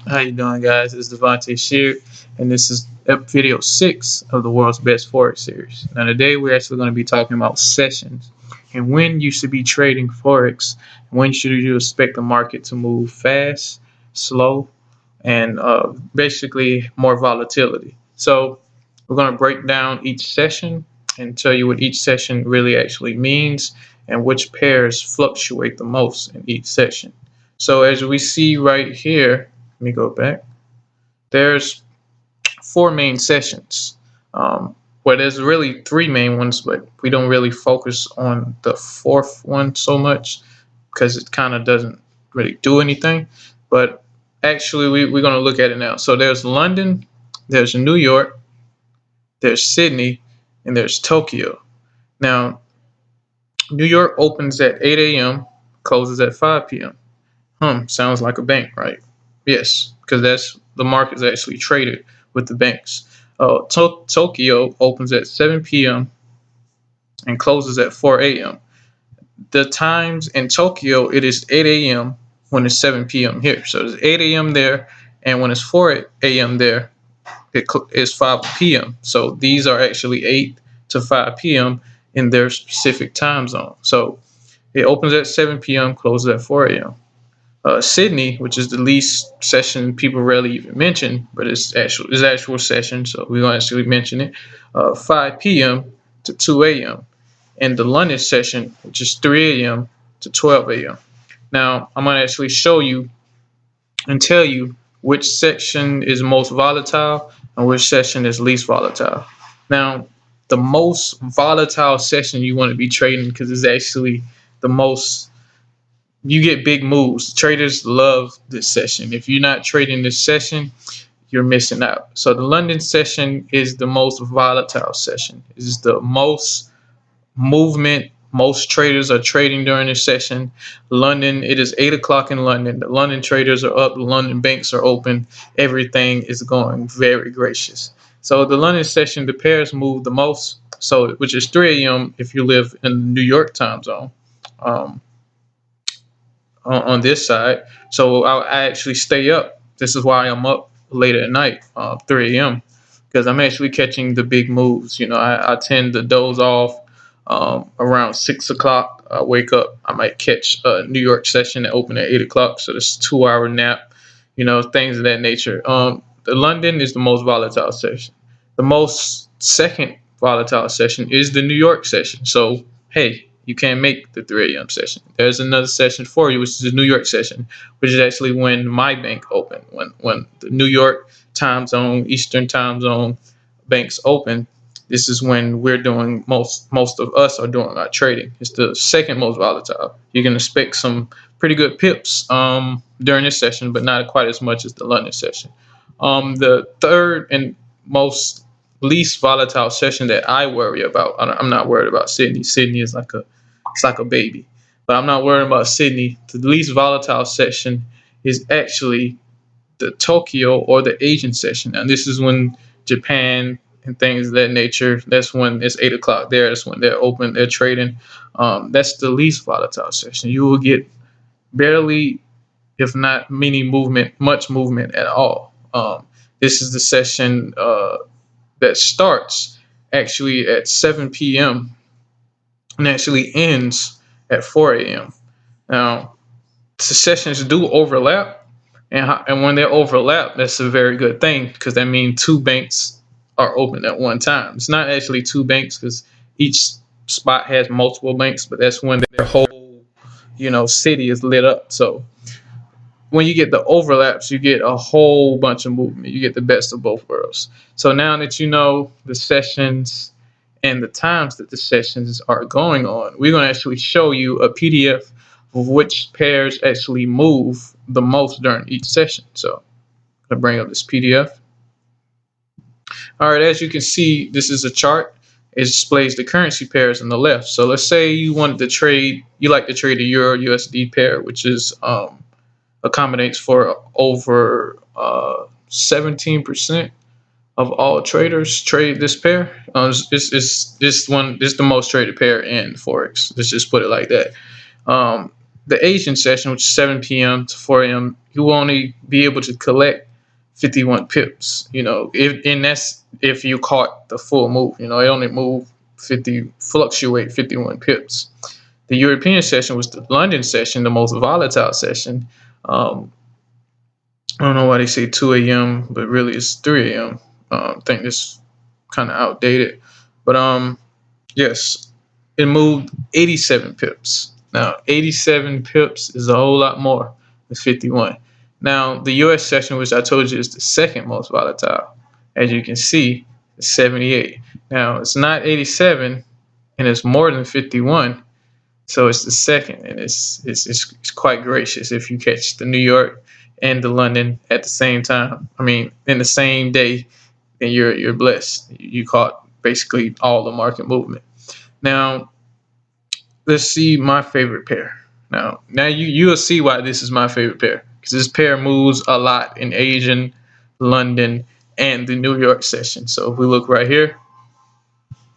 How you doing, guys? It's Davonte Sheard, and this is video 6 of the world's best Forex series. Now, today we're actually going to be talking about sessions and when you should be trading Forex, when should you expect the market to move fast, slow, and basically more volatility. So we're going to break down each session and tell you what each session really actually means and which pairs fluctuate the most in each session. So as we see right here, let me go back. There's four main sessions. Well, there's really three main ones, but we don't really focus on the fourth one so much because it kind of doesn't really do anything. But actually, we're going to look at it now. So there's London, there's New York, there's Sydney, and there's Tokyo. Now, New York opens at 8 a.m., closes at 5 p.m. Sounds like a bank, right? Yes, because that's the market is actually traded with the banks. Tokyo opens at 7 p.m. and closes at 4 a.m. The times in Tokyo, it is 8 a.m. when it's 7 p.m. here. So it's 8 a.m. there, and when it's 4 a.m. there, it is 5 p.m. So these are actually 8 to 5 p.m. in their specific time zone. So it opens at 7 p.m., closes at 4 a.m. Sydney, which is the least session people rarely even mention, but it's actual session, so we're gonna actually mention it. 5 p.m. to 2 a.m. and the London session, which is 3 a.m. to 12 a.m. Now I'm gonna actually show you and tell you which section is most volatile and which session is least volatile. Now, the most volatile session you want to be trading because it's actually the most you get big moves. Traders love this session. If you're not trading this session, you're missing out. So the London session is the most volatile session. It is the most movement. Most traders are trading during this session. London, it is 8 o'clock in London. The London traders are up. The London banks are open. Everything is going very gracious. So the London session, the pairs move the most. So which is 3 a.m. if you live in the New York time zone. On this side. So I actually stay up. This is why I'm up late at night, 3 a.m. because I'm actually catching the big moves. I tend to doze off around 6 o'clock. I wake up. I might catch a New York session that open at 8 o'clock. So this 2 hour nap, things of that nature. The London is the most volatile session. The most second volatile session is the New York session. So, hey, you can't make the 3 a.m. session. There's another session for you, which is the New York session, which is actually when my bank open. When the New York time zone, Eastern time zone banks open, this is when we're doing most of us are doing our trading. It's the second most volatile. You can expect some pretty good pips during this session, but not quite as much as the London session. The third and most least volatile session that I worry about. I'm not worried about Sydney. Sydney is like a baby, but I'm not worried about Sydney. The least volatile session is actually the Tokyo or the Asian session, and this is when Japan and things of that nature. That's when it's 8 o'clock there. That's when they're open. They're trading. That's the least volatile session. You will get barely, if not much movement at all. This is the session that starts actually at 7 p.m. and actually ends at 4 a.m. Now, the sessions do overlap, and when they overlap, that's a very good thing because that means two banks are open at one time. It's not actually two banks because each spot has multiple banks, but that's when their whole city is lit up. So when you get the overlaps, you get a whole bunch of movement. You get the best of both worlds. So now that you know the sessions and the times that the sessions are going on, we're going to actually show you a PDF of which pairs actually move the most during each session. So I'm going to bring up this PDF. All right, as you can see, this is a chart. It displays the currency pairs on the left. So let's say you like to trade the Euro USD pair, which is accommodates for over 17% of all traders trade this pair. This is the most traded pair in Forex. Let's just put it like that. the Asian session, which is 7 p.m. to 4 a.m., you will only be able to collect 51 pips. And that's if you caught the full move. It only fluctuate 51 pips. The European session was the London session, the most volatile session. I don't know why they say 2 a.m., but really it's 3 a.m. I think this kind of outdated. But yes, it moved 87 pips. Now, 87 pips is a whole lot more than 51. Now, the U.S. session, which I told you is the second most volatile, as you can see, is 78. Now, it's not 87, and it's more than 51. So it's the second, and it's quite gracious if you catch the New York and the London at the same time. I mean, in the same day, then you're blessed. You caught basically all the market movement. Now, let's see my favorite pair. Now you'll see why this is my favorite pair, because this pair moves a lot in Asian, London, and the New York session. So if we look right here,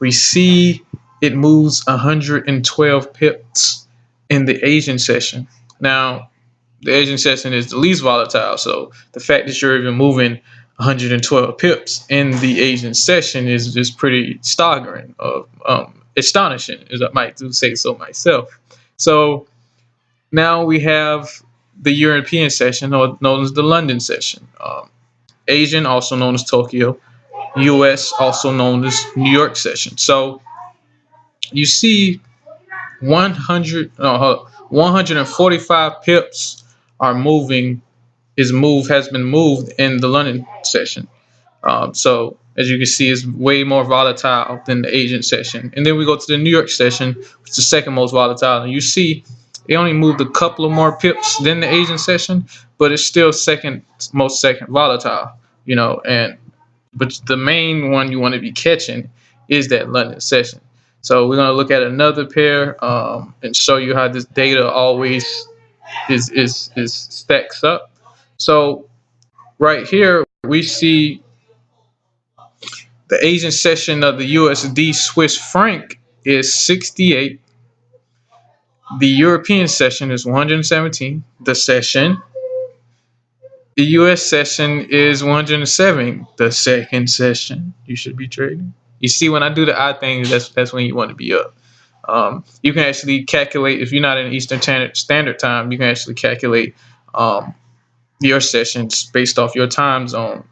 we see it moves 112 pips in the Asian session. Now, the Asian session is the least volatile, so the fact that you're even moving 112 pips in the Asian session is just pretty staggering, astonishing, as I might do say so myself. So now we have the European session, known as the London session. Asian, also known as Tokyo. US, also known as New York session. So you see 145 pips are moving. Has been moved in the London session. So as you can see, it's way more volatile than the Asian session. And then we go to the New York session, which is the second most volatile. And you see it only moved a couple of more pips than the Asian session, but it's still second volatile. But the main one you want to be catching is that London session. So we're going to look at another pair and show you how this data always is stacks up. So right here we see the Asian session of the USD Swiss franc is 68. The European session is 117. The session. The US session is 107. The second session you should be trading. You see, when I do the odd things, that's when you want to be up. You can actually calculate, if you're not in Eastern Standard Time, you can actually calculate your sessions based off your time zone.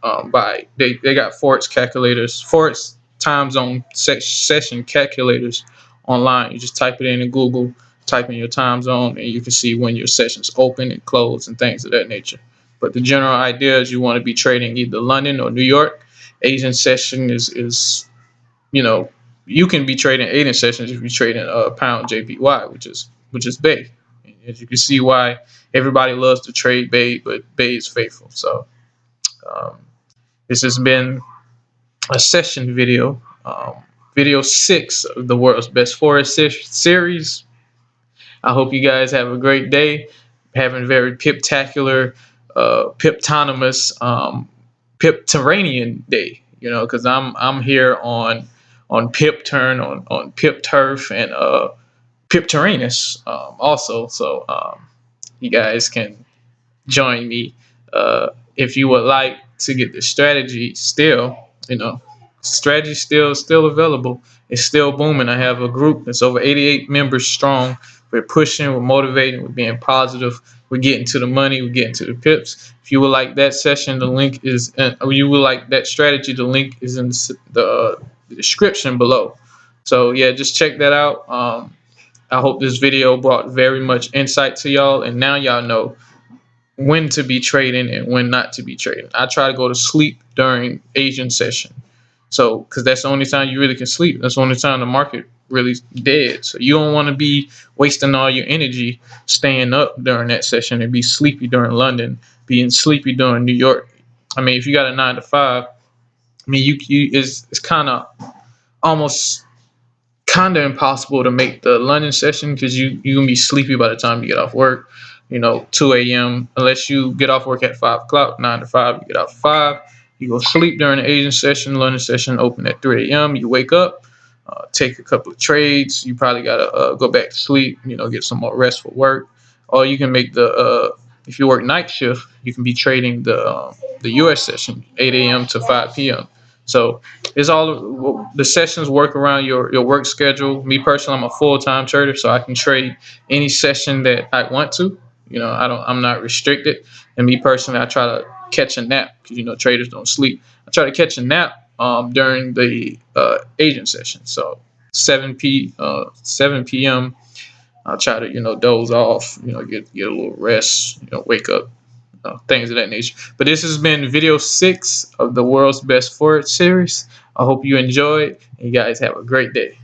They got Forex calculators, Forex time zone session calculators online. You just type it in Google, type in your time zone, and you can see when your sessions open and close and things of that nature. But the general idea is you want to be trading either London or New York. Asian session is you can be trading Asian sessions if you're trading pound JPY, which is Bay. As you can see why everybody loves to trade Bay, but Bay is faithful. So this has been a session video, video 6 of the world's best Forex series. I hope you guys have a great day, having a very piptacular, piptonomous, pipterranean day. Because I'm here on Pip Turn, on Pip Turf, and Pip Tyrannus also. So you guys can join me if you would like to get the strategy. Still, strategy still available. It's still booming. I have a group that's over 88 members strong. We're pushing, we're motivating, we're being positive, we're getting to the money, we're getting to the pips. If you would like that session, the link is, or you would like that strategy, the link is in the description below. So yeah, just check that out. I hope this video brought very much insight to y'all, and now y'all know when to be trading and when not to be trading. I try to go to sleep during Asian session, so because that's the only time you really can sleep. That's the only time the market really dead. So you don't want to be wasting all your energy staying up during that session and be sleepy during London, being sleepy during New York. I mean, if you got a 9 to 5, I mean, it's kind of almost impossible to make the London session, because you can be sleepy by the time you get off work. 2 a.m. unless you get off work at 5 o'clock, 9 to 5, you get out at 5. You go sleep during the Asian session. London session open at 3 a.m. You wake up, take a couple of trades. You probably gotta go back to sleep. Get some more rest for work. or you can make the if you work night shift, you can be trading the US session 8 a.m. to 5 p.m. So it's all the sessions work around your work schedule. Me personally, I'm a full-time trader, so I can trade any session that I want to. I'm not restricted. And me personally, I try to catch a nap because traders don't sleep. I try to catch a nap during the agent session. So 7 p.m. I'll try to doze off, get a little rest, wake up, things of that nature. But this has been video 6 of the World's Best Forex series. I hope you enjoyed, and you guys have a great day.